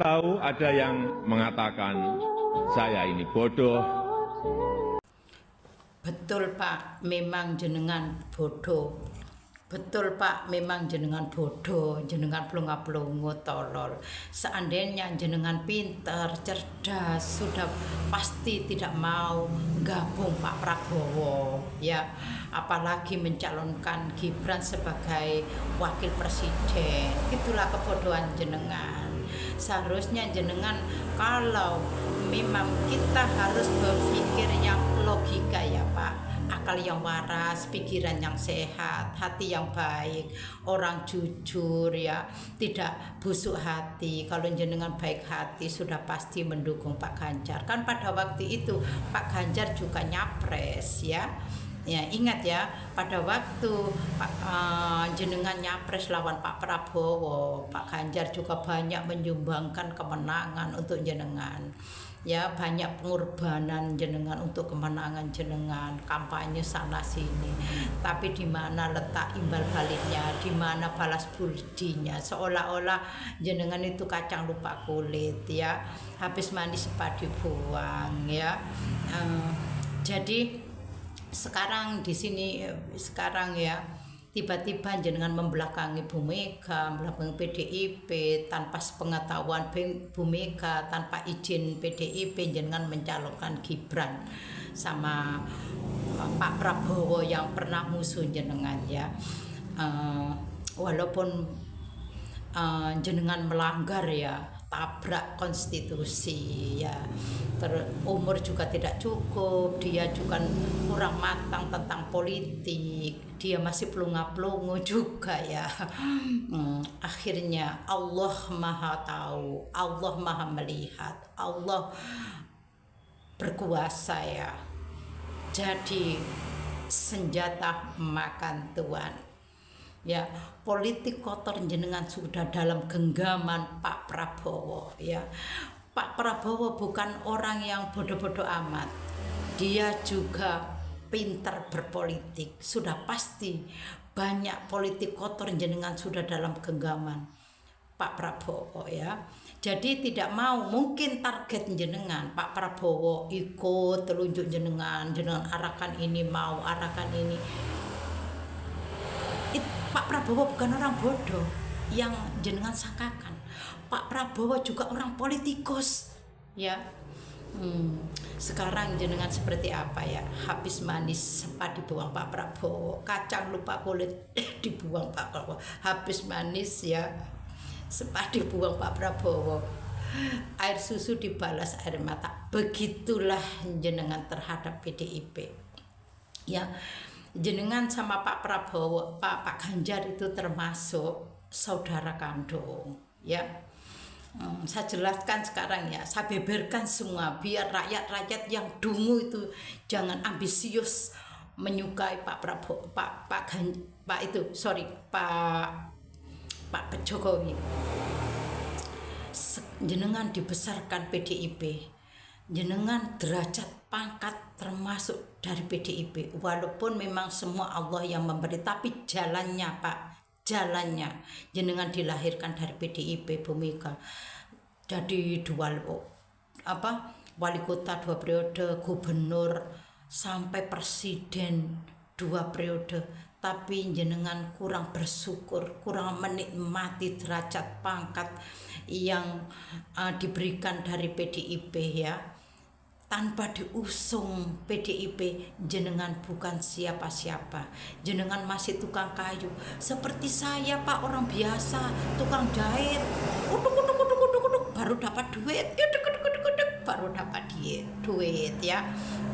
Tahu ada yang mengatakan saya ini bodoh. Betul Pak, memang jenengan bodoh. Betul Pak, memang jenengan bodoh, jenengan plonga-plongo tolol. Seandainya jenengan pintar, cerdas, sudah pasti tidak mau gabung Pak Prabowo, ya. Apalagi mencalonkan Gibran sebagai wakil presiden. Itulah kebodohan jenengan. Seharusnya jenengan kalau memang kita harus berpikir yang logika ya Pak, akal yang waras, pikiran yang sehat, hati yang baik, orang jujur ya, tidak busuk hati. Kalau jenengan baik hati sudah pasti mendukung Pak Ganjar. Kan pada waktu itu Pak Ganjar juga nyapres ya. Ya ingat ya, pada waktu jenengan nyapres lawan Pak Prabowo, Pak Ganjar juga banyak menyumbangkan kemenangan untuk jenengan. Ya banyak pengorbanan jenengan untuk kemenangan jenengan, kampanye sana sini. Tapi di mana letak imbal baliknya, di mana balas budinya? Seolah-olah jenengan itu kacang lupa kulit ya, habis manis cepat dibuang ya. Jadi sekarang di sini sekarang ya tiba-tiba jenengan membelakangi Bu Mega, membelakangi PDIP tanpa sepengetahuan Bu Mega, tanpa izin PDIP jenengan mencalonkan Gibran sama Pak Prabowo yang pernah musuh jenengan ya. Walaupun jenengan melanggar ya, tabrak konstitusi ya, umur juga tidak cukup, dia juga kurang matang tentang politik, dia masih pelunga-pelungu juga ya. Akhirnya Allah Maha Tahu, Allah Maha Melihat, Allah berkuasa ya. Jadi senjata makan tuan ya, politik kotor jenengan sudah dalam genggaman Pak Prabowo ya. Pak Prabowo bukan orang yang bodoh-bodoh amat, dia juga pintar berpolitik. Sudah pasti banyak politik kotor jenengan sudah dalam genggaman Pak Prabowo ya. Jadi tidak mau, mungkin target jenengan Pak Prabowo ikut telunjuk jenengan arahkan ini, mau arahkan ini. Pak Prabowo bukan orang bodoh yang jenengan sangkakan. Pak Prabowo juga orang politikus ya. Sekarang jenengan seperti apa ya, habis manis sempat dibuang Pak Prabowo, kacang lupa kulit dibuang Pak Prabowo, habis manis ya sempat dibuang Pak Prabowo, air susu dibalas air mata. Begitulah jenengan terhadap PDIP ya. Jenengan sama Pak Prabowo, Pak Ganjar itu termasuk saudara kandung ya. Saya jelaskan sekarang ya, saya beberkan semua biar rakyat-rakyat yang dungu itu jangan ambisius menyukai Pak Prabowo, Pak Jokowi. Jenengan dibesarkan PDIP, jenengan derajat pangkat termasuk dari PDIP, walaupun memang semua Allah yang memberi, tapi jalannya Pak, jalannya jenengan dilahirkan dari PDIP, Bu Mega jadi wali kota 2 periode, gubernur sampai presiden 2 periode, tapi jenengan kurang bersyukur, kurang menikmati derajat pangkat yang diberikan dari PDIP ya. Tanpa diusung PDIP, jenengan bukan siapa-siapa. Jenengan masih tukang kayu. Seperti saya Pak, orang biasa, tukang jahit. Uduk, baru dapat duit. Baru dapat duit ya.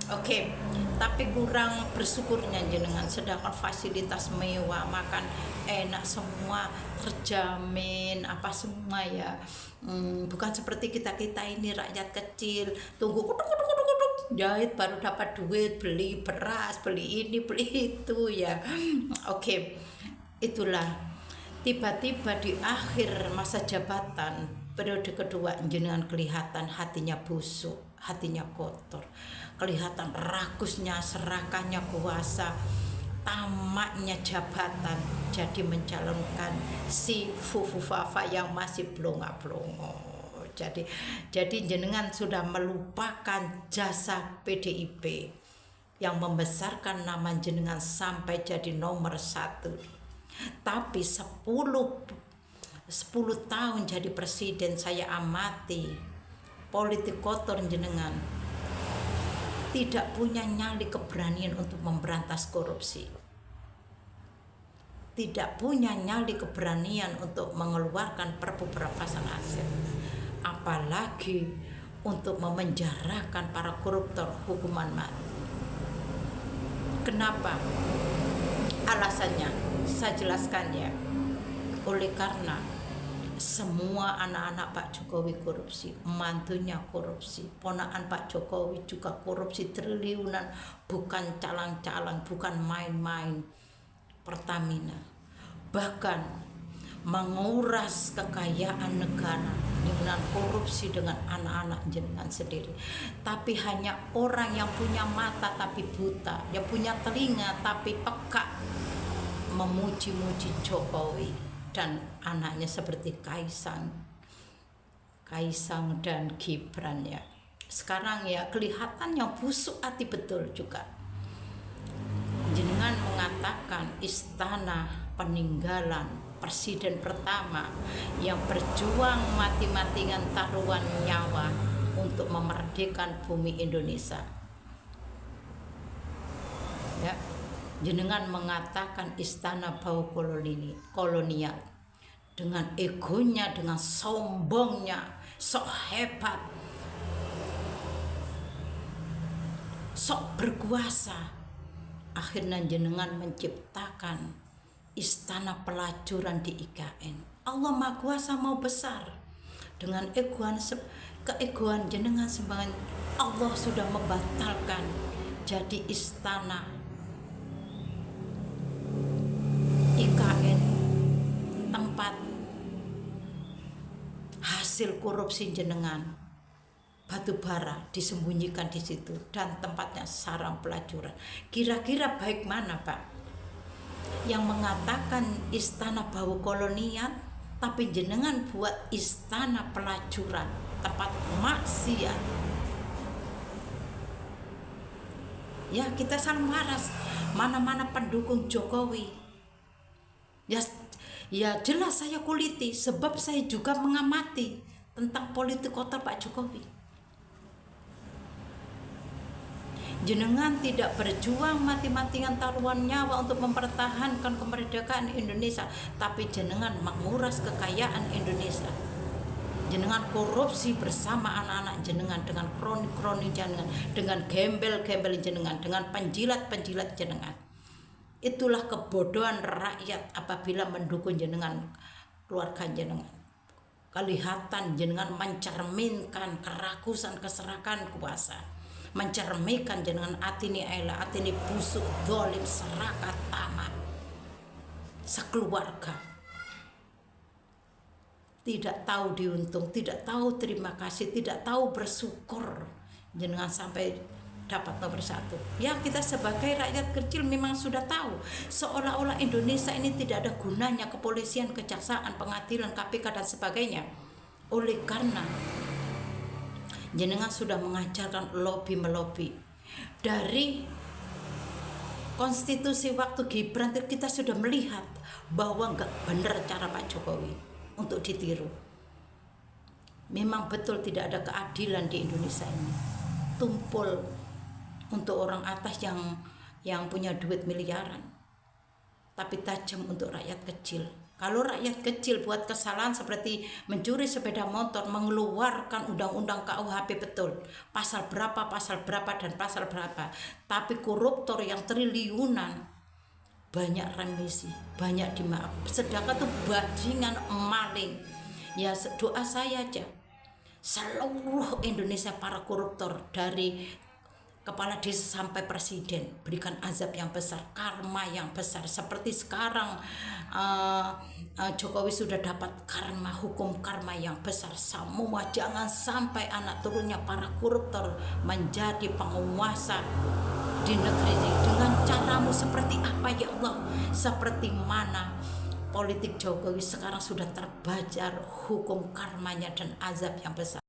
Oke. Tapi kurang bersyukurnya jenengan, sedangkan fasilitas mewah, makan enak semua, terjamin apa semua ya. Bukan seperti kita ini rakyat kecil, tunggu jahit baru dapat duit, beli beras, beli ini, beli itu ya. Oke. Itulah tiba-tiba di akhir masa jabatan periode kedua jenengan kelihatan hatinya busuk, hatinya kotor, kelihatan rakusnya, serakahnya kuasa, tamaknya jabatan, jadi mencalonkan si Fufu Fafa yang masih blonga-blongo. Jadi jenengan sudah melupakan jasa PDIP yang membesarkan nama jenengan sampai jadi nomor 1. Tapi 10 tahun jadi presiden saya amati politik kotor jenengan tidak punya nyali keberanian untuk memberantas korupsi. Tidak punya nyali keberanian untuk mengeluarkan perpu perampasan aset, apalagi untuk memenjarakan para koruptor hukuman mati. Kenapa? Alasannya saya jelaskan ya. Oleh karena semua anak-anak Pak Jokowi korupsi, mantunya korupsi, ponakan Pak Jokowi juga korupsi triliunan, bukan calang-calang, bukan main-main. Pertamina bahkan menguras kekayaan negara dengan korupsi dengan anak-anak jenengan sendiri. Tapi hanya orang yang punya mata tapi buta, yang punya telinga tapi peka, memuji-muji Jokowi dan anaknya seperti Kaisang dan Gibran ya. Sekarang ya kelihatannya busuk hati betul juga. Jenengan mengatakan istana peninggalan presiden pertama yang berjuang mati-matian taruhan nyawa untuk memerdekakan bumi Indonesia. Ya, jenengan mengatakan istana bau kolonial dengan egonya, dengan sombongnya, sok hebat, sok berkuasa. Akhirnya jenengan menciptakan istana pelacuran di IKN. Allah Maha Kuasa mau besar. Dengan keegoan jenengan sembahan, Allah sudah membatalkan jadi istana IKN, tempat hasil korupsi jenengan. Batu bara disembunyikan di situ dan tempatnya sarang pelacuran. Kira-kira baik mana Pak? Yang mengatakan istana bau kolonial tapi jenengan buat istana pelacuran, tempat maksiat. Ya kita saling waras. Mana-mana pendukung Jokowi. Ya jelas saya kuliti sebab saya juga mengamati tentang politik kotor Pak Jokowi. Jenengan tidak berjuang mati-matian taruhan nyawa untuk mempertahankan kemerdekaan Indonesia, tapi jenengan menguras kekayaan Indonesia. Jenengan korupsi bersama anak-anak jenengan, dengan kroni-kroni jenengan, dengan gembel-gembel jenengan, dengan penjilat-penjilat jenengan. Itulah kebodohan rakyat apabila mendukung jenengan, keluarga jenengan. Kelihatan jenengan mencerminkan kerakusan keserakahan kuasa, mencerminkan jenengan atini ela, atini busuk, dolim, serakah, tamat, sekeluarga. Tidak tahu diuntung, tidak tahu terima kasih, tidak tahu bersyukur. Jenengan sampai dapat nomor 1. Ya kita sebagai rakyat kecil memang sudah tahu, seolah-olah Indonesia ini tidak ada gunanya, kepolisian, kejaksaan, pengadilan, KPK dan sebagainya. Oleh karena jenengan sudah mengajarkan lobby-melobi. Dari konstitusi waktu Gibran kita sudah melihat bahwa enggak benar cara Pak Jokowi untuk ditiru. Memang betul tidak ada keadilan di Indonesia ini. Tumpul untuk orang atas yang punya duit miliaran, tapi tajam untuk rakyat kecil. Kalau rakyat kecil buat kesalahan seperti mencuri sepeda motor, mengeluarkan undang-undang KUHP betul, pasal berapa, dan pasal berapa. Tapi koruptor yang triliunan banyak remisi, banyak dimaaf. Sedangkan itu bajingan, maling. Ya doa saya aja, seluruh Indonesia para koruptor dari kepala desa sampai presiden berikan azab yang besar, karma yang besar. Seperti sekarang Jokowi sudah dapat karma, hukum karma yang besar. Semua jangan sampai anak turunnya para koruptor menjadi penguasa di negeri ini. Dengan caramu seperti apa ya Allah? Seperti mana politik Jokowi sekarang sudah terbaca hukum karmanya dan azab yang besar.